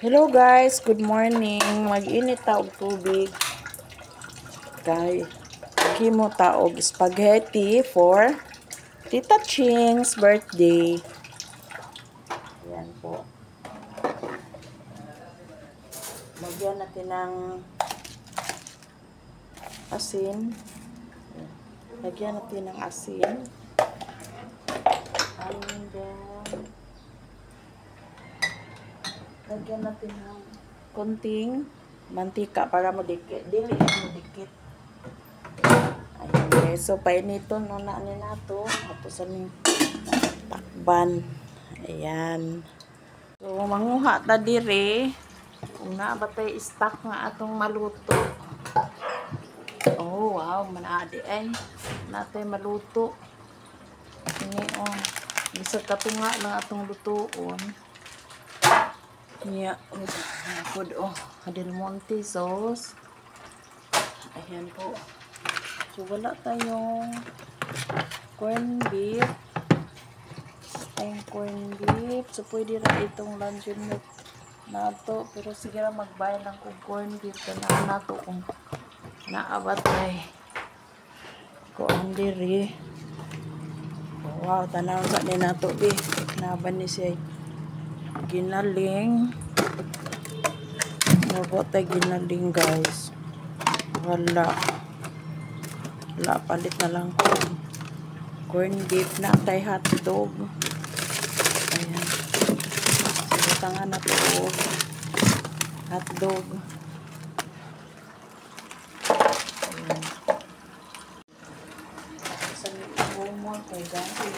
Hello guys, good morning. Mag-init ta og tubig. Kay himo ta og spaghetti for Tita Ching's birthday. Ayan po. Lagyan natin ng asin. Lagyan natin ng asin. And then, lagyan natin ng konting mantika para modikit. Dili mo dikit. Ayan guys. So, painiton muna ni nato. Tapos aming takban. Ayan. So, manguha ta dire. Kung nabatay stock nga atong maluto. Oh, wow. Manadi ay. Natay maluto. Ini oh. Bisa katunga lang atong lutuon. Niya. Good oh. Del Monte sauce. Ayan po. So, wala tayong corn beef. Tayong corn beef. So, pwede rin itong luncheon meat nato. Pero sige lang magbayad lang kung corn beef. Tanaan nato kung naabatay. Kuan diri. Wow, tanaw sa ni nato di. Naban ni siya ginaling. Mabuti ginaling guys. Wala palit na lang ko. Corn beef na tay hotdog. Ayan. Sinutangan na to hotdog. Ayan. Sa mo kay gani.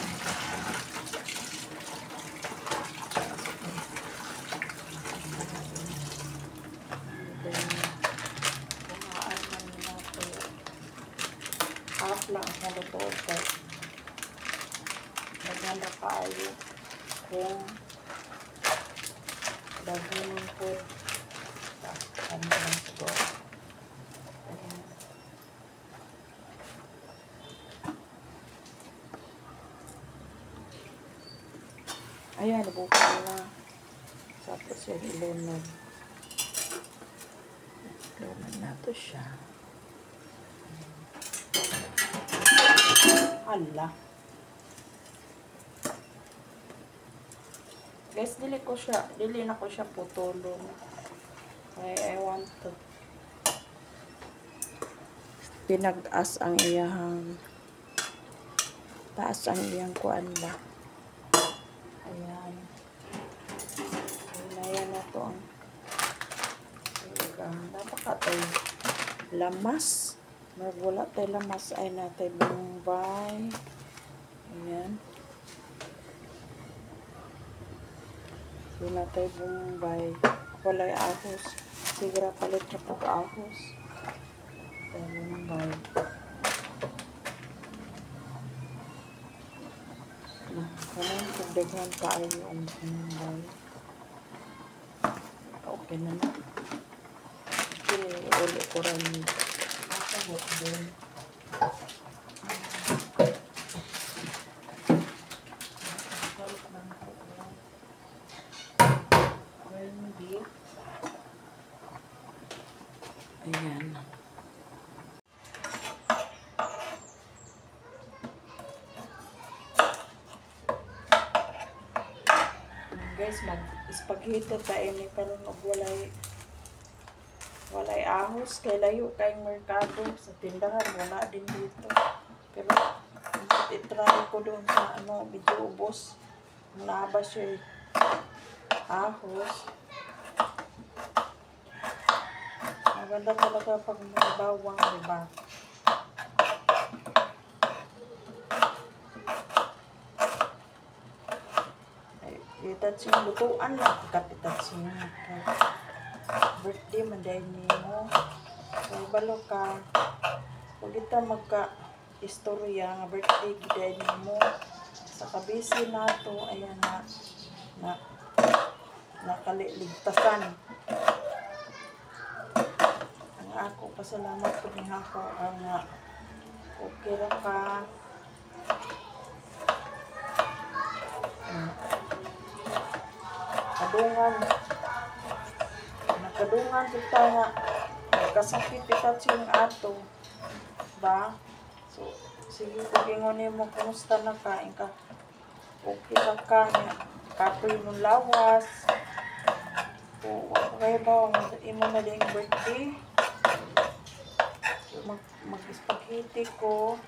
Half lang ang nalutood kay maganda kaayo kung dagunin po ano lang ito. Ayan, nabukan na. Tapos yung ilunod. Ilunod na ito siya. Hala. Guys, dili na ko siya putulong. I want to pinag-as ang iyang taas ang iyang kuan ba. Ayan. Ayan na to ang napakatay lamas. Wala tayo lamas ay natay Bombay. Ayan. Wala tayo Bombay. Walay ahos. Sigra palit na pag-ahos. Tayo Bombay. Kanang pagdaghan tayo ang Bombay. Okay na na. Ulit ko rin din. Ayan. Guys, mag-spaghetti tayo ni pero walay ahos kay layo kayong merkado sa tindahan wala din dito pero itry ko doon sa medyo ubos nabas siya ahos maganda talaga pag may bawang diba ay itatsing lutuan lang kapitatsing birthday manday nimo so balo ka pag ito magka-istorya nga birthday giday nimo sa kabisi nato ayan na nakaliligtasan ang ako pasalamat po ni ako ang okay ra ka kadungan kadungan kita nga kasakit kita siyang ato ba. So sige ko gingon mo kumusta na ka ka okay ra ka nga kapoy mo lawas. So okay ba imo na ding birthday. So, mag-spaghetti ko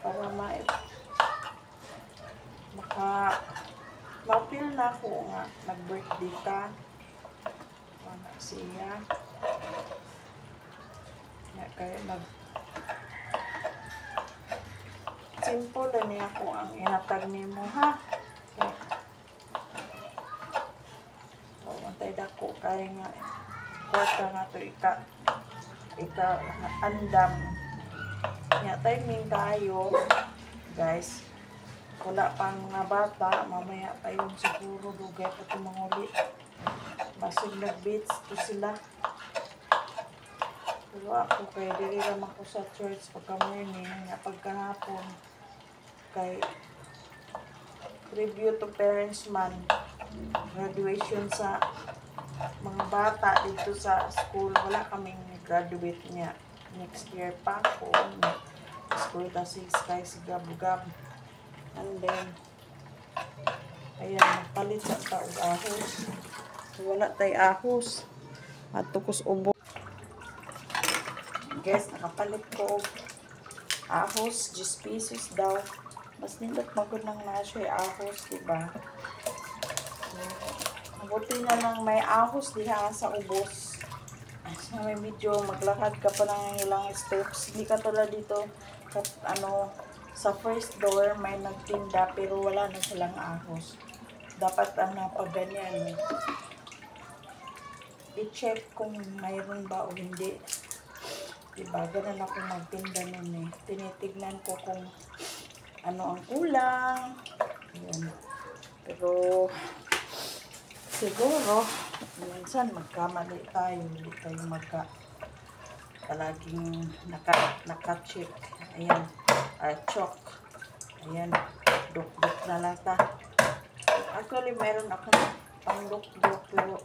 para ma-feel na ko nga nag-birthday ka. Wala siya. Kaya simple na niya ko ang ihatag nimo ha. Okay. So, antay dako kaya nga kwarta nga to ika andam. Nya timing tayo guys. Wala pang mga bata, mamaya pa yung siguro dugay pa ito manguli. Basig nag-beats to sila. Pero ako kaya dili naman ko sa church pagka-morning, nga pagkahapon. Kay review to parents man, graduation sa mga bata dito sa school. Wala kaming graduate niya. Next year pa ako. School kasi kay si Gab-Gab. And then, ayan, magpalit sa taog ahos. Wala tayo ahos. At tukos ubo. Guys, nakapalit ko ahos, 10 pesos daw. Mas nindot magod ng nasyo ahos, diba? Mabuti na lang may ahos diha sa ubos. So, may video, maglakad ka pa ng ilang steps. Hindi ka tulad dito, sa first door may nagtinda pero wala na silang ahos. Dapat pag ganyan, i-check kung mayroon ba o hindi. Diba? Ganun ako magtinda nun eh. Tinitignan ko kung ano ang kulang. Ayan. Pero siguro minsan magkamali tayo, hindi tayo palaging naka-check. Ayan. Chok. Ayan. Duk-duk na lang ta. Actually, meron ako pang duk-duk pero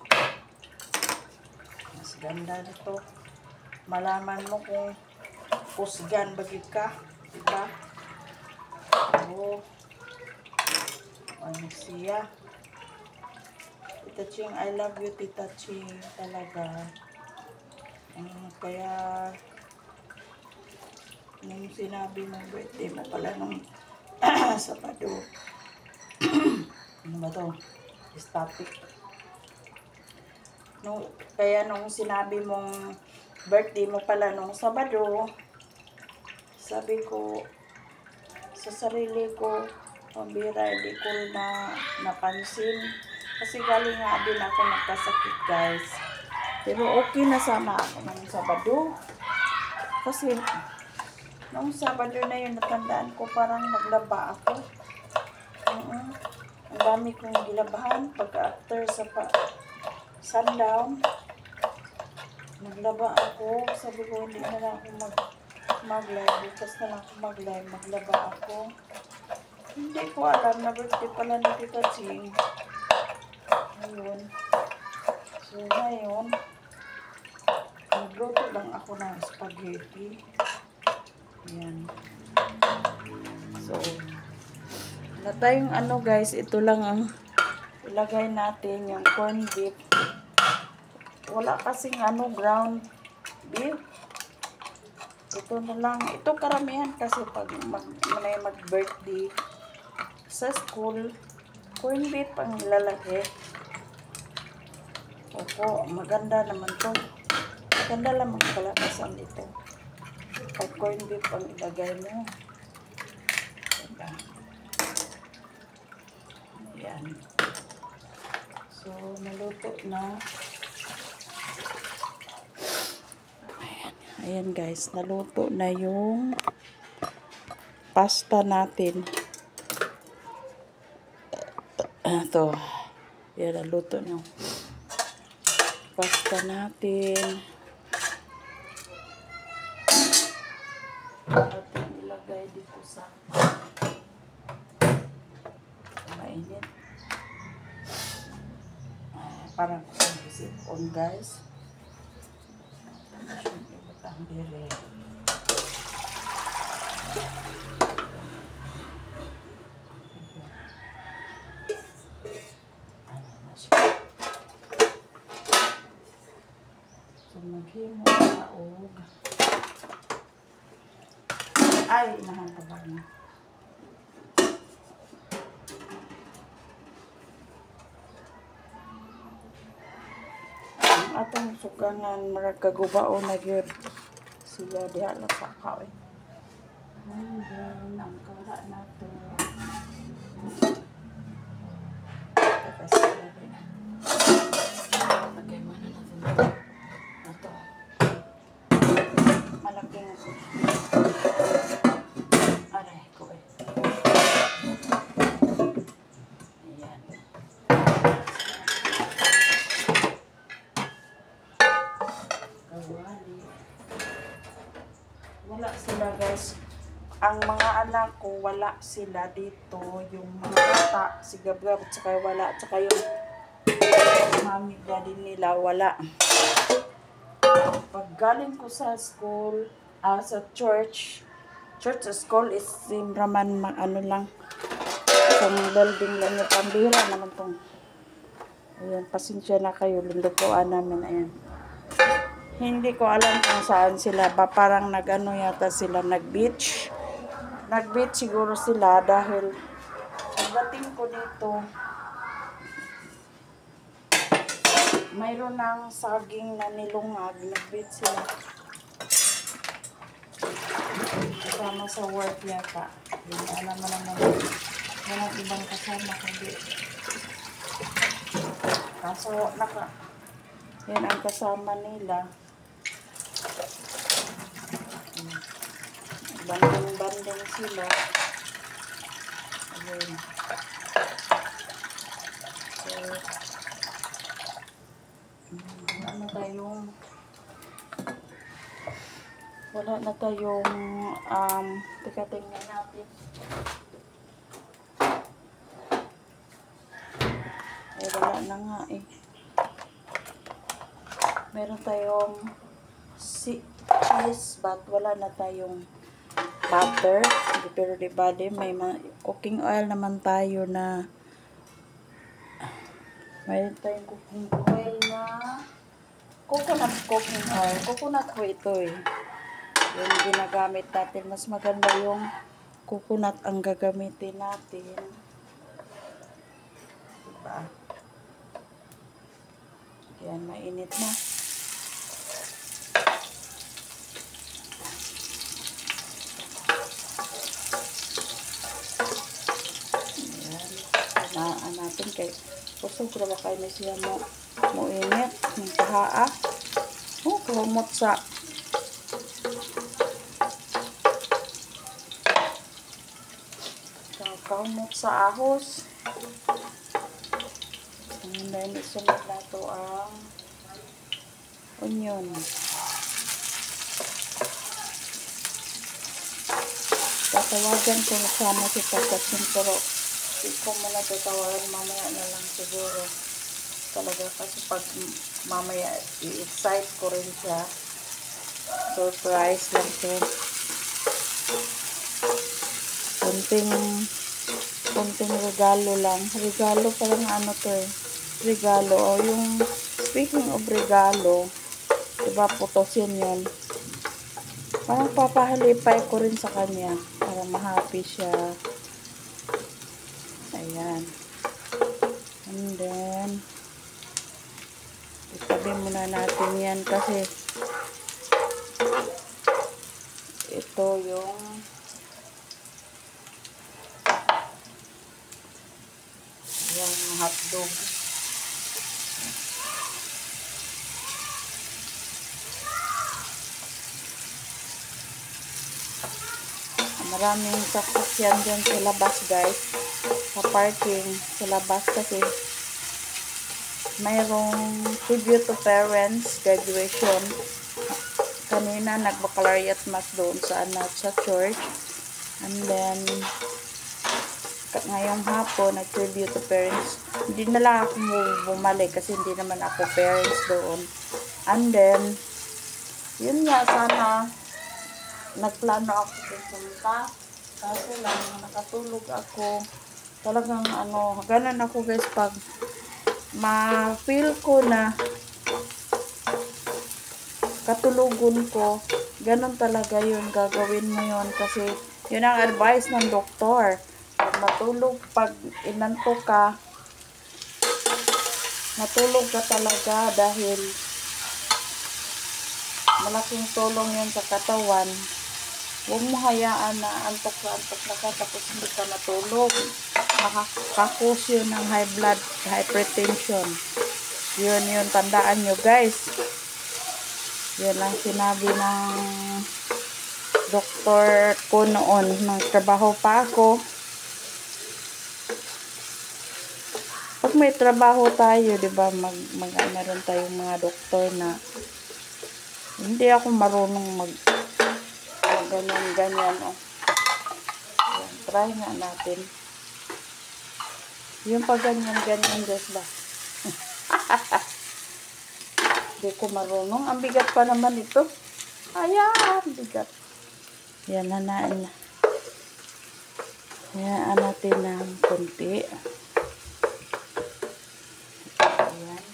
mas ganda nito. Malaman mo kung kusgan bagay ka. Diba? Oo. Ano siya? Tita Ching, I love you, Tita Ching. Talaga. Kaya nung sinabi mo birthday mo pala nung Sabado. Ano ba to? Static. Kaya nung sinabi mong birthday mo pala nung Sabado, sabi ko sa sarili ko, pambira, hindi ko na napansin. Kasi galing nga din ako nagkasakit, guys. Pero okay na sana ako nung Sabado. Kasi nung Sabado na yun, natandaan ko parang naglaba ako. Ang dami kong gilabahan pag after sa sundown. Naglaba ako. Sabi ko, hindi na lang ako mag-live. Bukas na lang ako mag-live. Maglaba ako. Hindi ko alam na birthday pala ni Tita Ching. Ayun. So, ngayon, nagluto lang ako ng spaghetti. Ayan. So, na tayong guys, ito lang ang ilagay natin, yung corned beef. Wala kasing ground beef. Ito na lang. Ito karamihan kasi pag mag-birthday sa school, corned beef ang ilalagay. Opo, maganda naman to. Maganda lang magkalakasan dito. Pag corned beef ang ilagay mo. Diba? Ayan. So, naluto na. Ayan guys, naluto na yung pasta natin. Ito. Ayan, naluto na yung pasta natin. Ating ilagay dito sa mainit. parang isip on guys. Ibutang dire. So maghimo na og ay inahan ka ba na. Ang atong sugangan marag kagubao na gyud siya diha lang sa kaoy. And then ang kala nato lagay mo na natin ito. Malaking aray ko eh. Ayan. Kawali. Wala sila guys. Ang mga anak ko, wala sila dito. Yung mga bata, si Gab-Gab, tsaka wala. Tsaka yung mami, daddy nila, wala. Pag galing ko sa school, sa church school is simraman, ano lang, isang building lang yung pambira naman tong. Ayan, pasensya na kayo, lindukuan namin, ayan. Hindi ko alam kung saan sila ba, parang nag-ano yata sila, nag-beach. Nag-beach siguro sila dahil pagdating ko dito, mayroon ng saging na nilungag, nag-beach sila. Kasama sa work yata. Hindi alam mo naman, walang ibang kasama kundi. Kaso, yan ang kasama nila. Banding-banding sila. Ayun. So, ano tayong wala na tayong teka tingnan natin. Ay, wala na nga eh. Meron tayong cheese, but wala na tayong butter. Pero diba, may cooking oil naman tayo na mayroon tayong cooking oil na coconut cooking oil. Coconut ko ito eh. Yung ginagamit natin. Mas maganda yung coconut ang gagamitin natin. Diba? Yan, mainit na. Ayan. Natin kay kusog ra ba kay siya mo init ng pahaa. Kumot sa ahos. And then isunod na ito ang onion. Tatawagan ko sana si Pagkasin, pero hindi ko muna tatawagan, mamaya na lang siguro. Talaga kasi pag mamaya i-excite ko rin siya. Surprise lang to. Konting regalo lang. Regalo parang ano to eh. Regalo. O yung speaking of regalo, diba putosin yun. Parang papahalipay ko rin sa kanya para ma-happy siya. Ayan. And then itabi muna natin yan kasi ito yung hotdog. Maraming sasakyan dyan sa labas guys. Sa parking sa labas kasi mayroong tribute to parents graduation. Kanina nag-baccalaureate mass doon sa church. And then ngayong hapon nag-tribute to parents Hindi na lang ako bumalik kasi hindi naman ako parents doon. And then, yun nga, sana nagplano ako pupunta. Kaso lang, nakatulog ako. Talagang ganun ako guys, pag ma-feel ko na katulugon ko, ganun talaga yun, gagawin mo yun. Kasi yun ang advice ng doktor. Pag pag inantok ka, matulog ka talaga dahil malaking tulong yun sa katawan. Huwag mo hayaan na antok na ka tapos hindi ka natulog. Makakakos yun ng high blood, hypertension. Yun, tandaan nyo guys. Yun ang sinabi ng doktor ko noon. Nagtrabaho pa ako. Pag may trabaho tayo, di ba, meron tayong mga doktor na hindi ako marunong ganyan. Oh. Ayan, try nga natin. Yung pag ganyan guys ba? Hindi ko marunong. Ang bigat pa naman ito. Ayan, bigat. Yan, hanaan na. Hayaan natin ng konti. Ayan.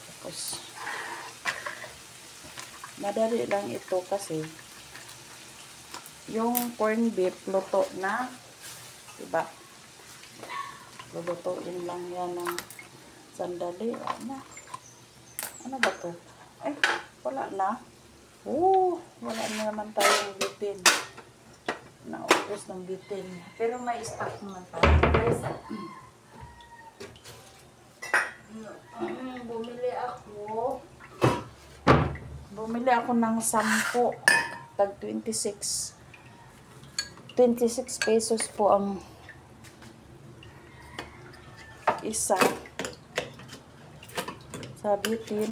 Tapos, madali lang ito kasi yung corned beef luto na, diba? Lulutuin lang yan ng sandali. Ano ba to? Ay, wala na. Wala na naman tayong bitin. Naubos ng bitin. Pero may stock naman tayo. Guys, bumili ako ng 10. Tag 26 pesos po ang isa sa bitin.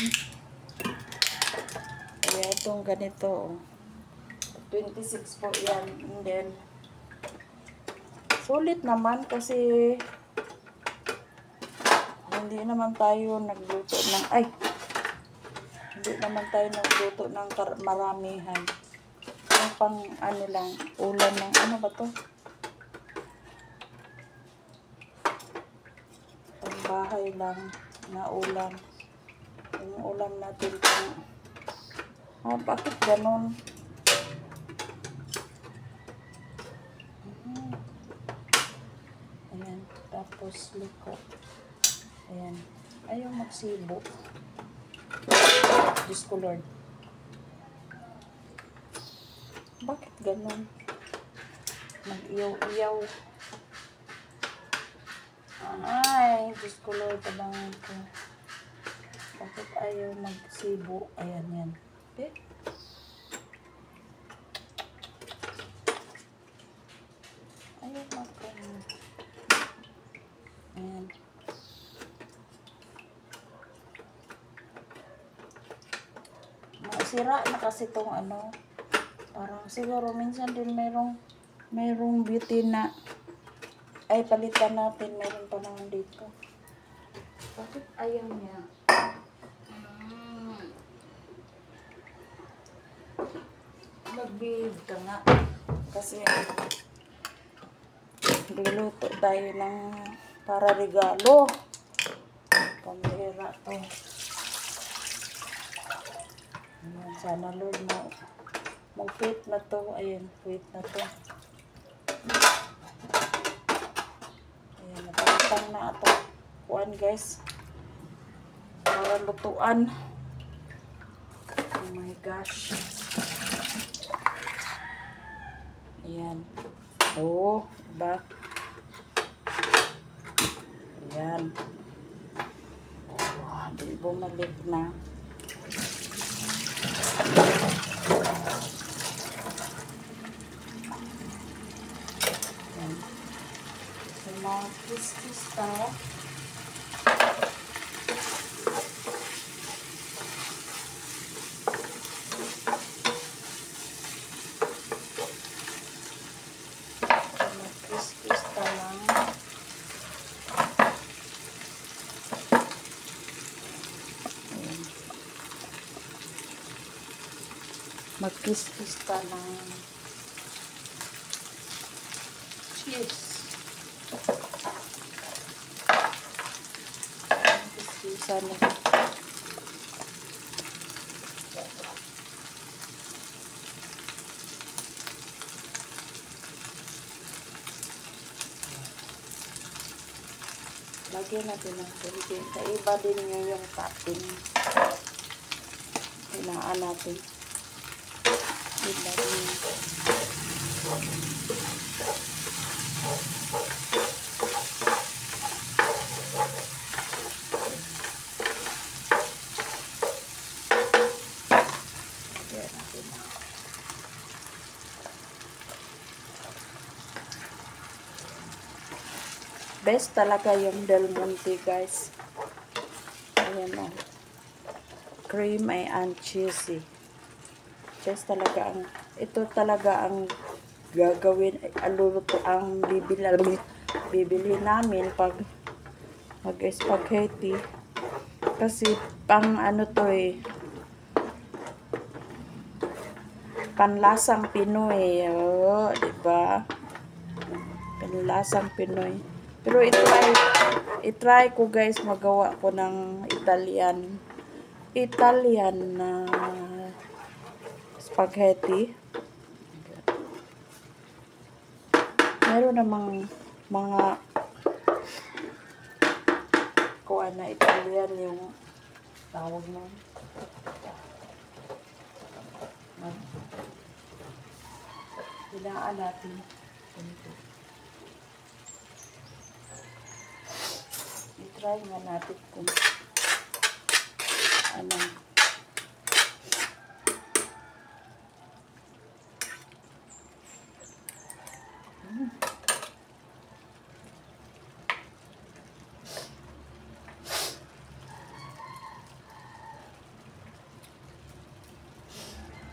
Kaya itong ganito 26 po yan. And then sulit naman kasi hindi naman tayo nagluto ng maramihan. Yung pang lang, ulam ng ano ba to? Pang bahay lang na ulam. Yung ulam natin bakit ganun? Ayan, tapos liko. Ayan, ayaw magsibo. Diyos ko Lord. Bakit ganun? Mag-iyaw-iyaw. Ay, Diyos ko Lord, tabangin ko. Bakit ayaw magsibo? Ayan, yan. Okay? Ayaw magkano. Ayan. Sira na kasi itong parang siguro minsan din mayroong beauty na ay palitan natin, meron pa naman dito. Bakit ayaw niya? Mag-bid ka nga kasi niluto tayo ng para regalo. Pamira to. Sana Lord mag-fit na to. Ayan, fit na to. Ayan, napalitan na ito. Kuan guys. Para lutuan. Oh my gosh. Ayan. Diba? Ayan. Di bumalik na. Ayan. So, mga crispy stuff. Mag-kiss-kiss ka ng cheese. Kiss-kissan na. Lagyan natin ng kunting. Kaiba din nyo yung topping. Hinaan natin. Iba din. Lagyan natin. Best talaga yung Del Monte, guys. Ayan o. Creamy and cheesy. Just talaga ang, ito talaga ang gagawin, ang bibili namin pag mag-spaghetti. Kasi pang ano to panlasang Pinoy. Oh, diba? Panlasang Pinoy. Pero i-try ko guys, magawa ko ng Italian na spaghetti. Meron namang mga kuha na Italian yung tawag nun. Hinaan natin. I-try nga natin kung ano.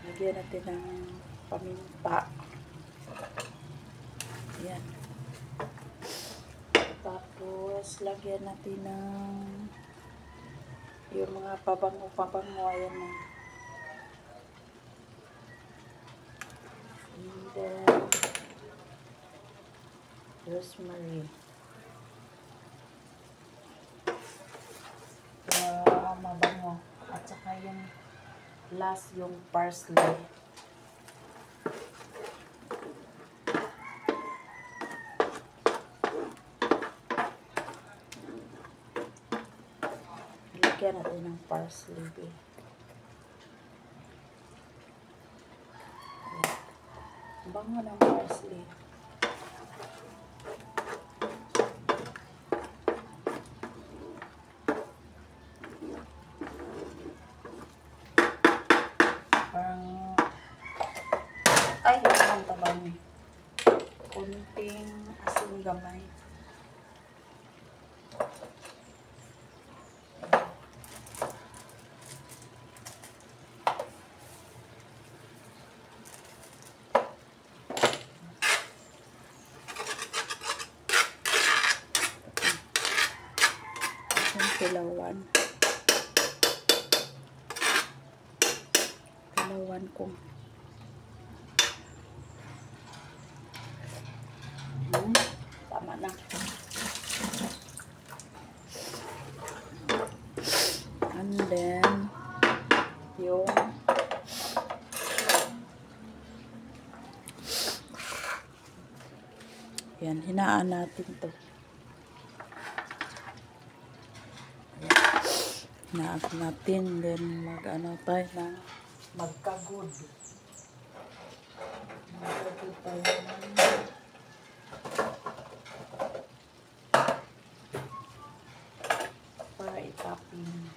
Lagyan natin ng paminta. Ayan. Tapos, lagyan natin ng yung mga pabango. Ayan na. And then, rosemary. Mabango. At saka yung last, yung parsley. Lagyan natin ng parsley. Bango ng parsley. Parang ang tabang kunting asin gamay. Kilawan ko. Tama na. And then yung yan, hinaan natin to. Hinaan natin, then mag-ano tayo na magkagod. Magkagod tayo para itapin.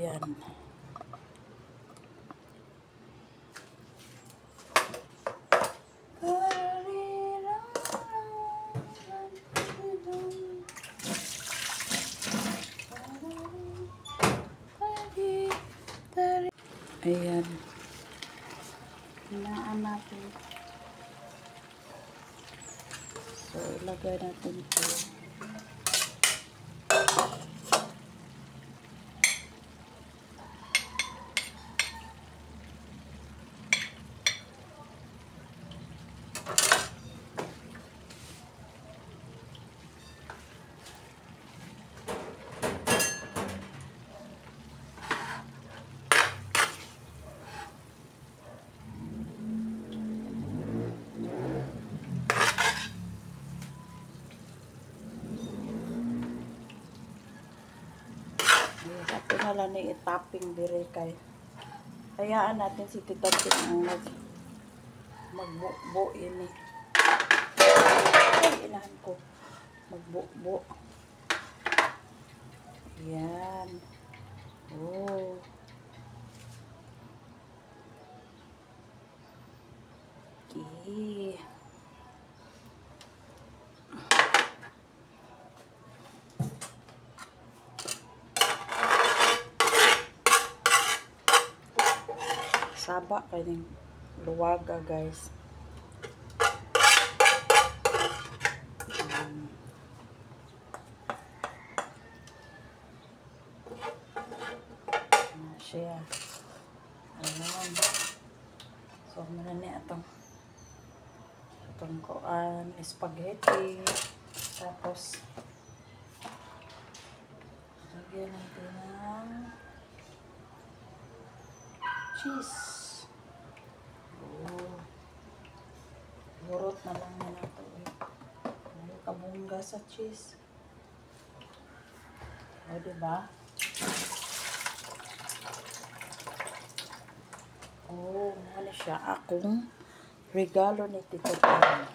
Ayan. Ayan. Hinaan natin. So, ilagay natin ito. Ito na lang ni itapping dire kay hayaan natin si Tita Ting ang magbuo ini. Ay, inahan ko. Magbuo. Yan. Oh. Okay. Saba kayong luwaga, guys. Siya. Ayan. So, muna niya itong kuan, spaghetti. Tapos, lagyan natin ng cheese. Oh. Burot na lang na ito. May kabungga sa cheese. O, diba? Oh, ano siya? Akong regalo ni Tita Ting.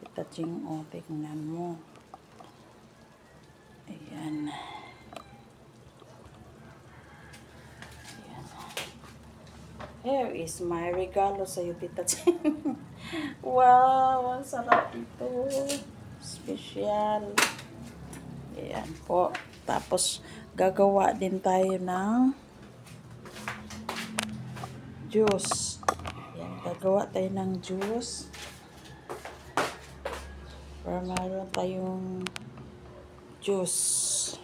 Tita Ting, oh, tignan mo. Ayan. Ayan. Here is my regalo sa iyo, Tita Ting. Wow, ang sarap ito. Special. Ayan po. Tapos, gagawa din tayo ng juice. Ayan, gagawa tayo ng juice. Para mayroon tayong juice.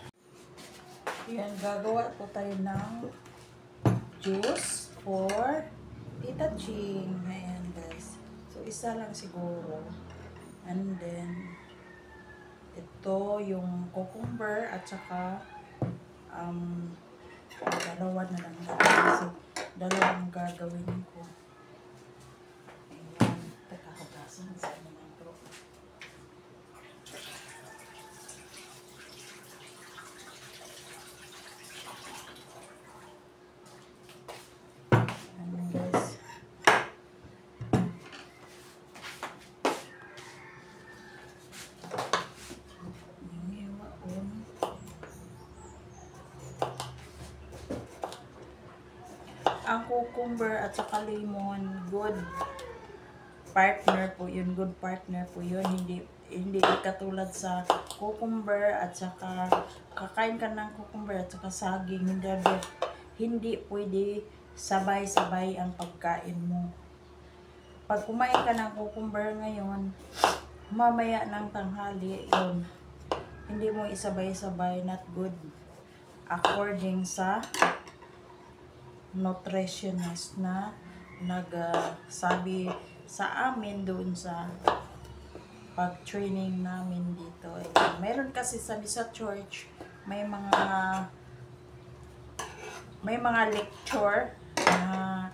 Ayan, gagawa po tayo ng juice for Tita Ting. Ayan, guys. So, isa lang siguro. And then, ito yung cucumber at saka dalawa na lang natin. Dalawang gagawin ko. Ayan. Teka, hugasan sa naman ito. Ayan, guys. Ang cucumber at saka lemon, good partner po yun. Good partner po yun. Hindi katulad sa cucumber at saka kakain ka ng cucumber at saka saging. Hindi pwede sabay-sabay ang pagkain mo. Pag kumain ka ng cucumber ngayon, mamaya ng tanghali, yun. Hindi mo isabay-sabay, not good. According sa nutritionist na nagsabi sa amin doon sa pag-training namin dito. Meron kasi sabi sa church, may mga lecture na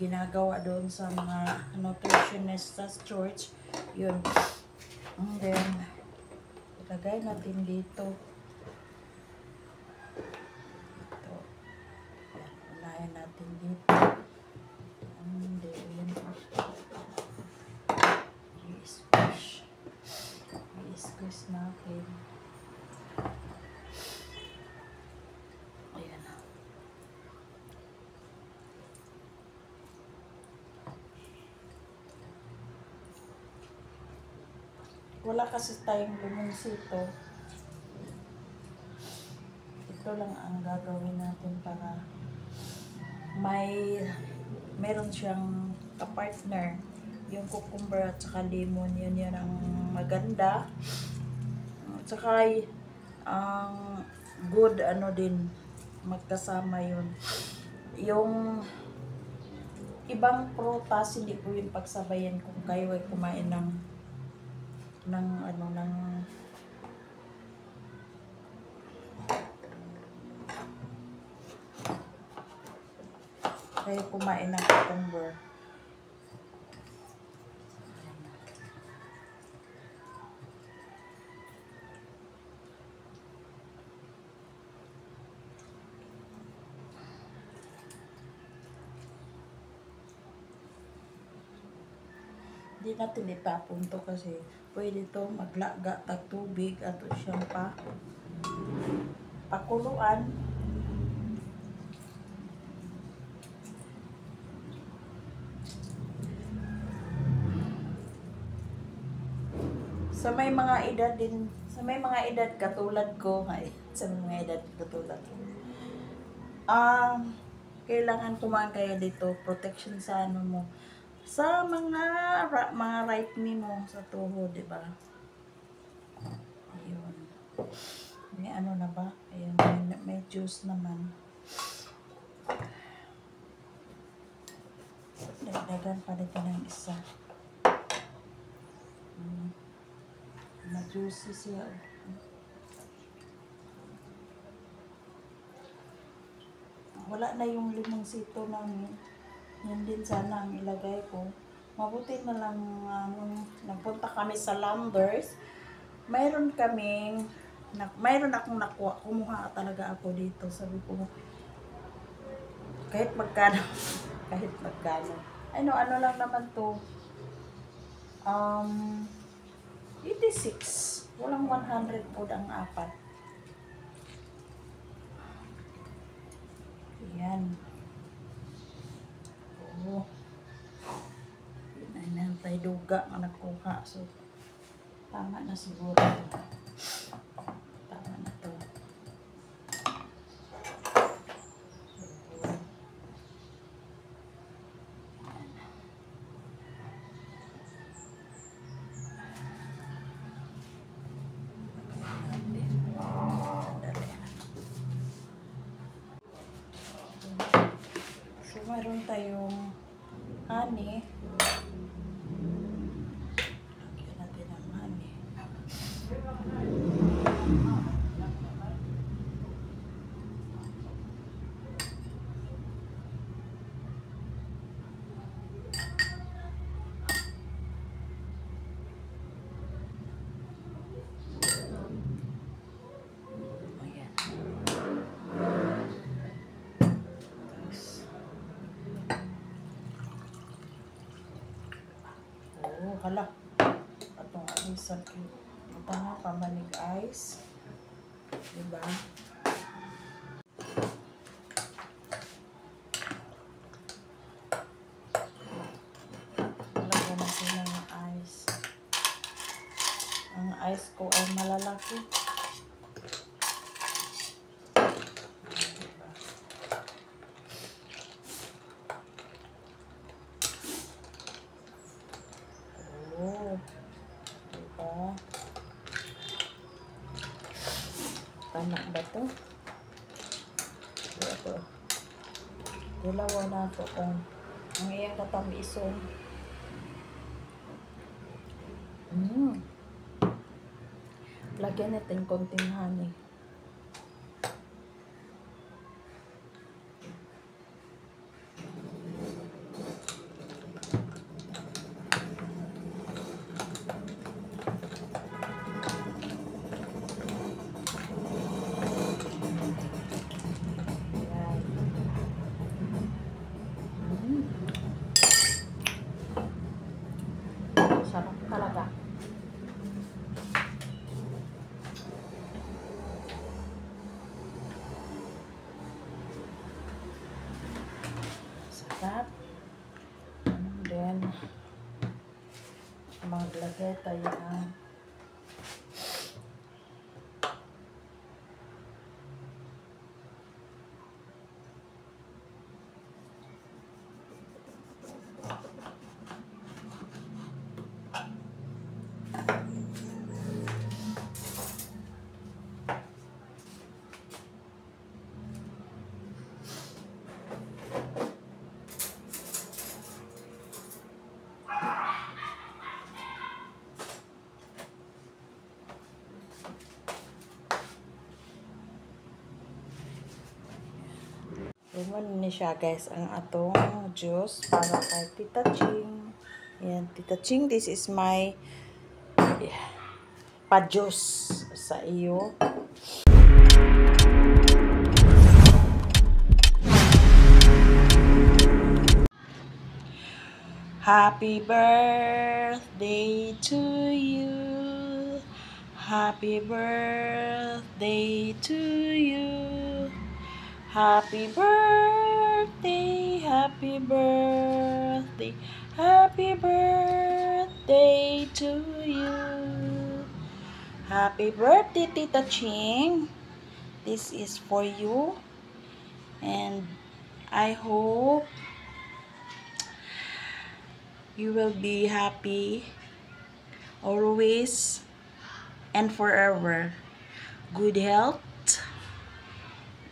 ginagawa doon sa mga nutritionist sa church. Yun. And then, ilagay natin dito. Natin dito. And then, i-squish natin. Ayan na. Wala kasi tayong limonsito. Ito lang ang gagawin natin para meron siyang kapartner. Yung cucumber at saka lemon, yan ang maganda. At saka ang good ano din, magkasama yun. Yung ibang prutas, hindi ko yung pagsabayan kung kayo ay kumain ng cucumber. Hindi natin itapon to kasi pwede to maglaga tag tubig at siyang pakuluan. Sa may mga edad katulad ko, kailangan kumain kayo dito, protection sa ano mo, sa mga right knee mo sa tuhod, di ba? Ayun. May ano na ba? Ayun, may juice naman. Dagdagan pa dito ng isa. Na-juicy siya. Wala na yung limonsito namin. Yan din sana ang ilagay ko. Mabuti na lang nung nagpunta kami sa Landers, mayroon akong nakuha. Kumuha talaga ako dito. Sabi ko, kahit magkano. Ano lang naman to. 86. Walang 100 po ang apat. Ayan. Oo. Inantay duga na nakuha. So, tama na siguro. Tama na to. So, meron tayong honey. Lagyan natin ang honey. Hala, atong alisan ko. Ito nga, pamanig ice. Diba? Lagyan natin ng ice. Ang ice ko ay malalaki. Tama ba ito? Ito. Dalawa na ito kung ang iyang katamisun. Lagyan natin konting honey. Sarap talaga. Sarap. And then, maglagay tayo ng Limon ni siya guys ang atong juice para kay Tita Ching. Yan, Tita Ching, this is my pa-juice sa iyo. Happy birthday to you. Happy birthday to you. Happy birthday, happy birthday, happy birthday to you. Happy birthday, Tita Ching. This is for you. And I hope you will be happy always and forever. Good health.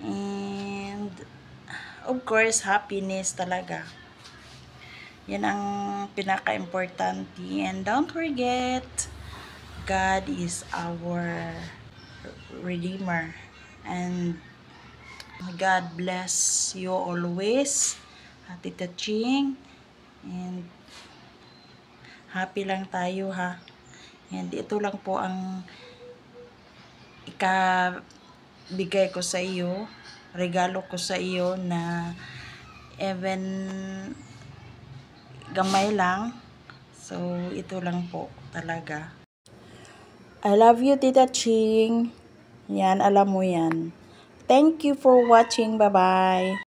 And of course, happiness talaga. Yan ang pinaka-importante. And don't forget, God is our Redeemer. And God bless you always, Tita Ching. And happy lang tayo ha. And ito lang po ang bigay ko sa iyo, regalo ko sa iyo na even gamay lang. So, ito lang po talaga. I love you, Tita Ching. Yan, alam mo yan. Thank you for watching. Bye-bye.